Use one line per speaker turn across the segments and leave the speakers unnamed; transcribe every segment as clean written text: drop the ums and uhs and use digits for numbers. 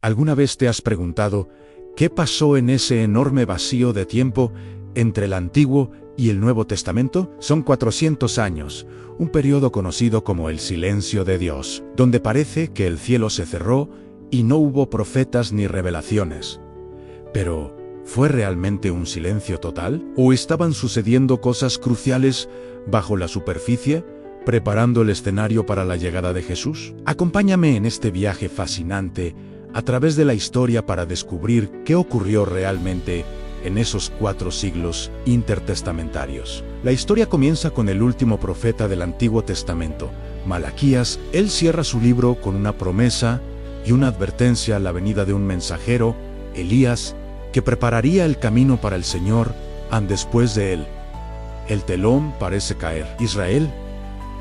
¿Alguna vez te has preguntado qué pasó en ese enorme vacío de tiempo entre el Antiguo y el Nuevo Testamento? Son 400 años, un periodo conocido como el silencio de Dios, donde parece que el cielo se cerró y no hubo profetas ni revelaciones. Pero, ¿fue realmente un silencio total? ¿O estaban sucediendo cosas cruciales bajo la superficie, preparando el escenario para la llegada de Jesús? Acompáñame en este viaje fascinante a través de la historia para descubrir qué ocurrió realmente en esos 4 siglos intertestamentarios. La historia comienza con el último profeta del Antiguo Testamento, Malaquías. Él cierra su libro con una promesa y una advertencia a la venida de un mensajero, Elías, que prepararía el camino para el Señor después de él. El telón parece caer. Israel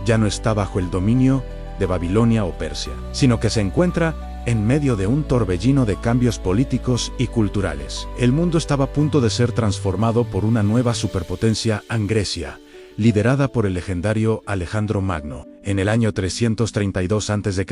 ya no está bajo el dominio de Babilonia o Persia, sino que se encuentra en medio de un torbellino de cambios políticos y culturales. El mundo estaba a punto de ser transformado por una nueva superpotencia, Grecia, liderada por el legendario Alejandro Magno. En el año 332 a.C.,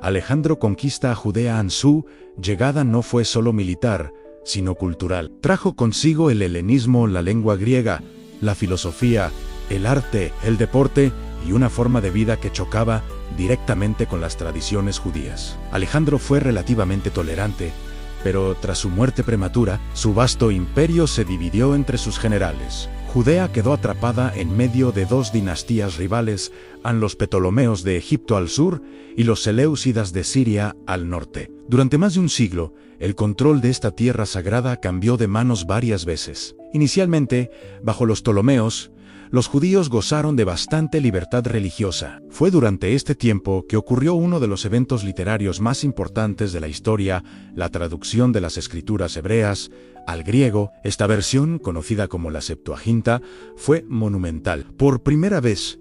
Alejandro conquista a Judea. Su llegada no fue solo militar, sino cultural. Trajo consigo el helenismo, la lengua griega, la filosofía, el arte, el deporte y una forma de vida que chocaba directamente con las tradiciones judías. Alejandro fue relativamente tolerante, pero tras su muerte prematura, su vasto imperio se dividió entre sus generales. Judea quedó atrapada en medio de 2 dinastías rivales, los Ptolomeos de Egipto al sur y los Seleucidas de Siria al norte. Durante más de un siglo, el control de esta tierra sagrada cambió de manos varias veces. Inicialmente, bajo los Ptolomeos, los judíos gozaron de bastante libertad religiosa. Fue durante este tiempo que ocurrió uno de los eventos literarios más importantes de la historia, la traducción de las escrituras hebreas al griego. Esta versión, conocida como la Septuaginta, fue monumental. Por primera vez,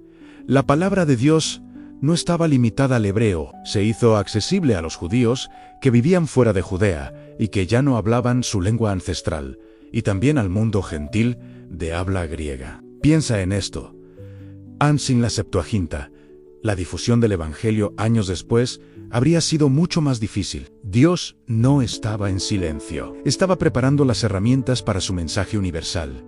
la palabra de Dios no estaba limitada al hebreo, se hizo accesible a los judíos que vivían fuera de Judea y que ya no hablaban su lengua ancestral, y también al mundo gentil de habla griega. Piensa en esto. Sin la Septuaginta, la difusión del Evangelio años después habría sido mucho más difícil. Dios no estaba en silencio. Estaba preparando las herramientas para su mensaje universal.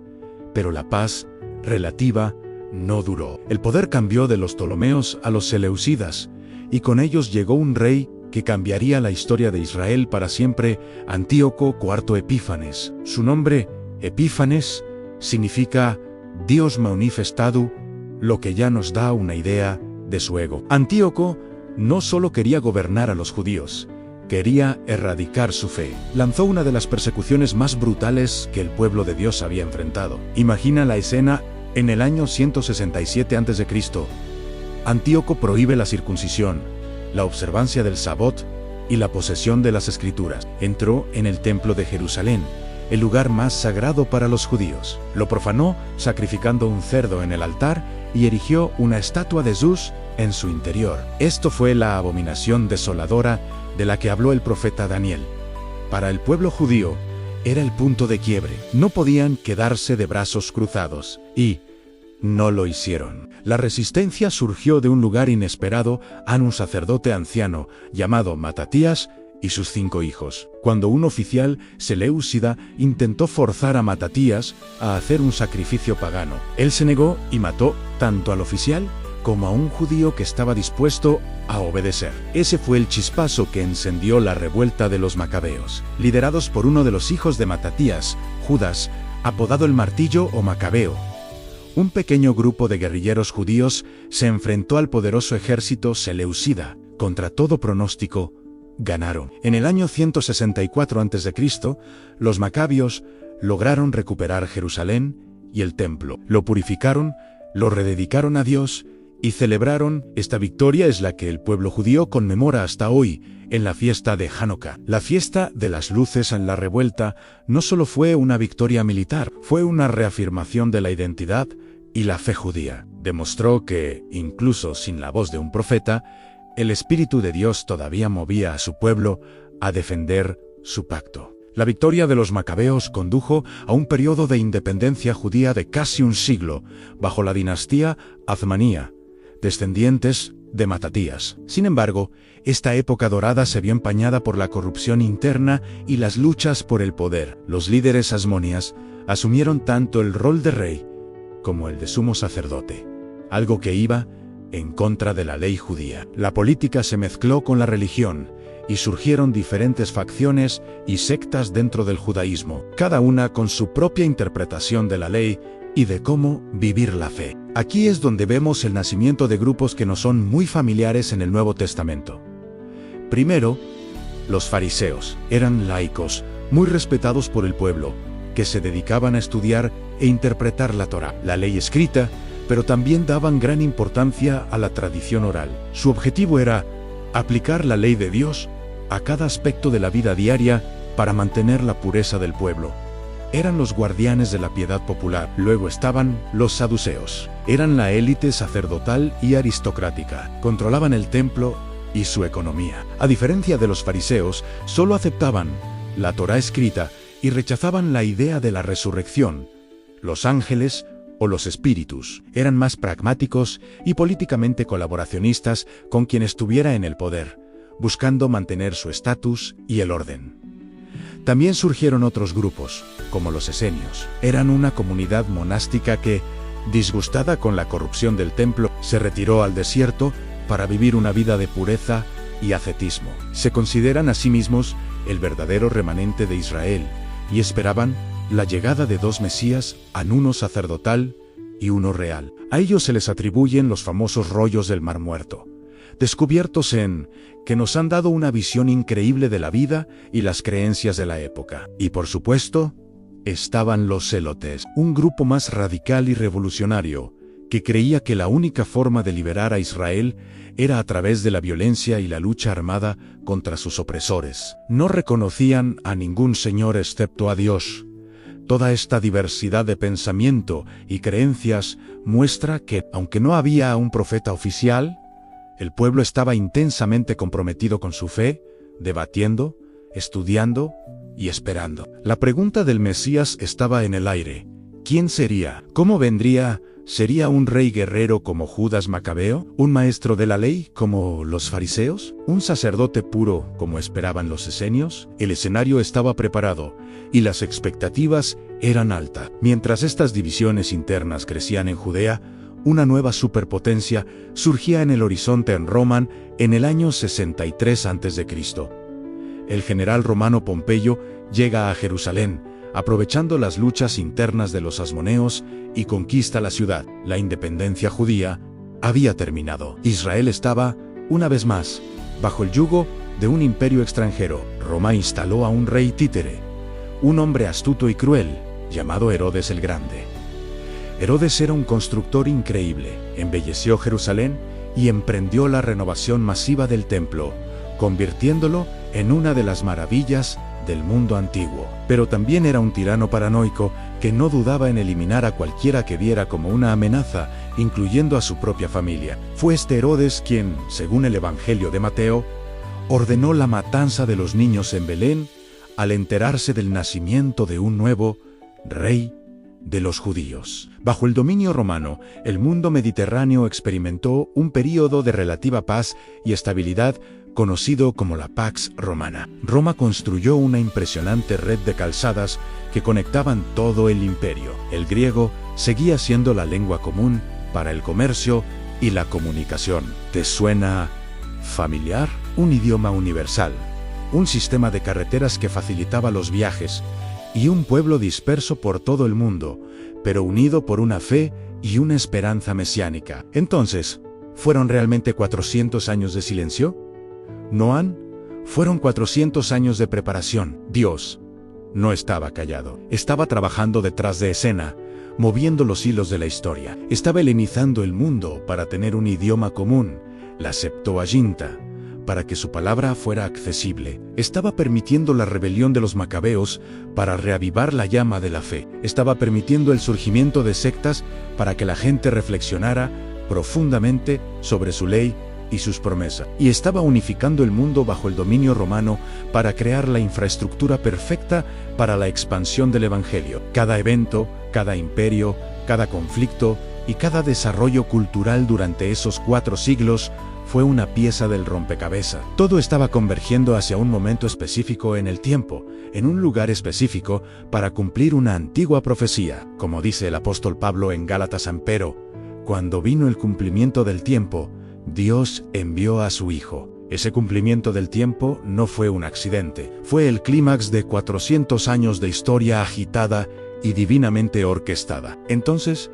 Pero la paz relativa no duró. El poder cambió de los Ptolomeos a los Seleucidas, y con ellos llegó un rey que cambiaría la historia de Israel para siempre, Antíoco IV Epífanes. Su nombre, Epífanes, significa Dios manifestado, lo que ya nos da una idea de su ego. Antíoco no solo quería gobernar a los judíos, quería erradicar su fe. Lanzó una de las persecuciones más brutales que el pueblo de Dios había enfrentado. Imagina la escena en el año 167 a.C. Antíoco prohíbe la circuncisión, la observancia del Sabot y la posesión de las Escrituras. Entró en el templo de Jerusalén, el lugar más sagrado para los judíos. Lo profanó sacrificando un cerdo en el altar y erigió una estatua de Zeus en su interior. Esto fue la abominación desoladora de la que habló el profeta Daniel. Para el pueblo judío, era el punto de quiebre. No podían quedarse de brazos cruzados, y no lo hicieron. La resistencia surgió de un lugar inesperado, un sacerdote anciano llamado Matatías y sus 5 hijos. Cuando un oficial seleucida intentó forzar a Matatías a hacer un sacrificio pagano, él se negó y mató tanto al oficial como a un judío que estaba dispuesto a obedecer. Ese fue el chispazo que encendió la revuelta de los macabeos, liderados por uno de los hijos de Matatías, Judas, apodado el Martillo o Macabeo. Un pequeño grupo de guerrilleros judíos se enfrentó al poderoso ejército seleucida. Contra todo pronóstico, ganaron. En el año 164 a.C., los macabios lograron recuperar Jerusalén y el templo. Lo purificaron, lo rededicaron a Dios y celebraron. Esta victoria es la que el pueblo judío conmemora hasta hoy en la fiesta de Hanukkah. La fiesta de las luces en la revuelta no solo fue una victoria militar, fue una reafirmación de la identidad y la fe judía. Demostró que, incluso sin la voz de un profeta, el Espíritu de Dios todavía movía a su pueblo a defender su pacto. La victoria de los macabeos condujo a un periodo de independencia judía de casi un siglo, bajo la dinastía Azmanía, descendientes de Matatías. Sin embargo, esta época dorada se vio empañada por la corrupción interna y las luchas por el poder. Los líderes asmonías asumieron tanto el rol de rey como el de sumo sacerdote, algo que iba en contra de la ley judía. La política se mezcló con la religión y surgieron diferentes facciones y sectas dentro del judaísmo, cada una con su propia interpretación de la ley y de cómo vivir la fe. Aquí es donde vemos el nacimiento de grupos que nos son muy familiares en el Nuevo Testamento. Primero, los fariseos. Eran laicos, muy respetados por el pueblo, que se dedicaban a estudiar e interpretar la Torá, la ley escrita, pero también daban gran importancia a la tradición oral. Su objetivo era aplicar la ley de Dios a cada aspecto de la vida diaria para mantener la pureza del pueblo. Eran los guardianes de la piedad popular. Luego estaban los saduceos. Eran la élite sacerdotal y aristocrática. Controlaban el templo y su economía. A diferencia de los fariseos, solo aceptaban la Torá escrita y rechazaban la idea de la resurrección, los ángeles o los espíritus. Eran más pragmáticos y políticamente colaboracionistas con quien estuviera en el poder, buscando mantener su estatus y el orden. También surgieron otros grupos, como los esenios. Eran una comunidad monástica que, disgustada con la corrupción del templo, se retiró al desierto para vivir una vida de pureza y ascetismo. Se consideran a sí mismos el verdadero remanente de Israel y esperaban la llegada de dos Mesías, uno sacerdotal y uno real. A ellos se les atribuyen los famosos rollos del Mar Muerto, descubiertos que nos han dado una visión increíble de la vida y las creencias de la época. Y por supuesto, estaban los celotes, un grupo más radical y revolucionario, que creía que la única forma de liberar a Israel era a través de la violencia y la lucha armada contra sus opresores. No reconocían a ningún señor excepto a Dios. Toda esta diversidad de pensamiento y creencias muestra que, aunque no había un profeta oficial, el pueblo estaba intensamente comprometido con su fe, debatiendo, estudiando y esperando. La pregunta del Mesías estaba en el aire. ¿Quién sería? ¿Cómo vendría? ¿Sería un rey guerrero como Judas Macabeo? ¿Un maestro de la ley como los fariseos? ¿Un sacerdote puro como esperaban los esenios? El escenario estaba preparado y las expectativas eran altas. Mientras estas divisiones internas crecían en Judea, una nueva superpotencia surgía en el horizonte en Roma en el año 63 a.C. El general romano Pompeyo llega a Jerusalén, aprovechando las luchas internas de los asmoneos, y conquista la ciudad. La independencia judía había terminado. Israel estaba, una vez más, bajo el yugo de un imperio extranjero. Roma instaló a un rey títere, un hombre astuto y cruel, llamado Herodes el Grande. Herodes era un constructor increíble, embelleció Jerusalén y emprendió la renovación masiva del templo, convirtiéndolo en una de las maravillas del mundo antiguo. Pero también era un tirano paranoico que no dudaba en eliminar a cualquiera que viera como una amenaza, incluyendo a su propia familia. Fue este Herodes quien, según el Evangelio de Mateo, ordenó la matanza de los niños en Belén al enterarse del nacimiento de un nuevo rey de los judíos. Bajo el dominio romano, el mundo mediterráneo experimentó un período de relativa paz y estabilidad conocido como la Pax Romana. Roma construyó una impresionante red de calzadas que conectaban todo el imperio. El griego seguía siendo la lengua común para el comercio y la comunicación. ¿Te suena familiar? Un idioma universal, un sistema de carreteras que facilitaba los viajes, y un pueblo disperso por todo el mundo, pero unido por una fe y una esperanza mesiánica. Entonces, ¿fueron realmente 400 años de silencio? ¿No fueron 400 años de preparación? Dios no estaba callado. Estaba trabajando detrás de escena, moviendo los hilos de la historia. Estaba helenizando el mundo para tener un idioma común, la Septuaginta, para que su palabra fuera accesible. Estaba permitiendo la rebelión de los macabeos para reavivar la llama de la fe. Estaba permitiendo el surgimiento de sectas para que la gente reflexionara profundamente sobre su ley y sus promesas. Y estaba unificando el mundo bajo el dominio romano para crear la infraestructura perfecta para la expansión del Evangelio. Cada evento, cada imperio, cada conflicto y cada desarrollo cultural durante esos 4 siglos fue una pieza del rompecabezas. Todo estaba convergiendo hacia un momento específico en el tiempo, en un lugar específico, para cumplir una antigua profecía. Como dice el apóstol Pablo en Gálatas: Empero, cuando vino el cumplimiento del tiempo, Dios envió a su Hijo. Ese cumplimiento del tiempo no fue un accidente, fue el clímax de 400 años de historia agitada y divinamente orquestada. Entonces,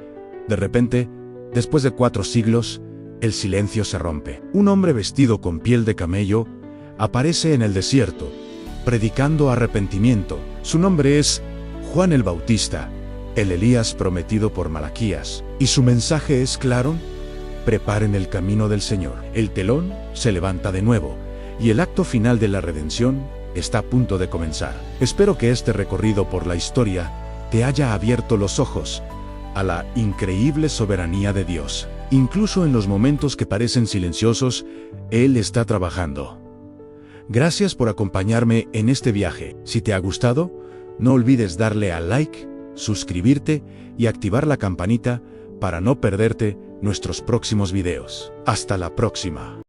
de repente, después de 4 siglos, el silencio se rompe. Un hombre vestido con piel de camello aparece en el desierto, predicando arrepentimiento. Su nombre es Juan el Bautista, el Elías prometido por Malaquías. Y su mensaje es claro: preparen el camino del Señor. El telón se levanta de nuevo, y el acto final de la redención está a punto de comenzar. Espero que este recorrido por la historia te haya abierto los ojos a la increíble soberanía de Dios. Incluso en los momentos que parecen silenciosos, Él está trabajando. Gracias por acompañarme en este viaje. Si te ha gustado, no olvides darle a like, suscribirte y activar la campanita para no perderte nuestros próximos videos. Hasta la próxima.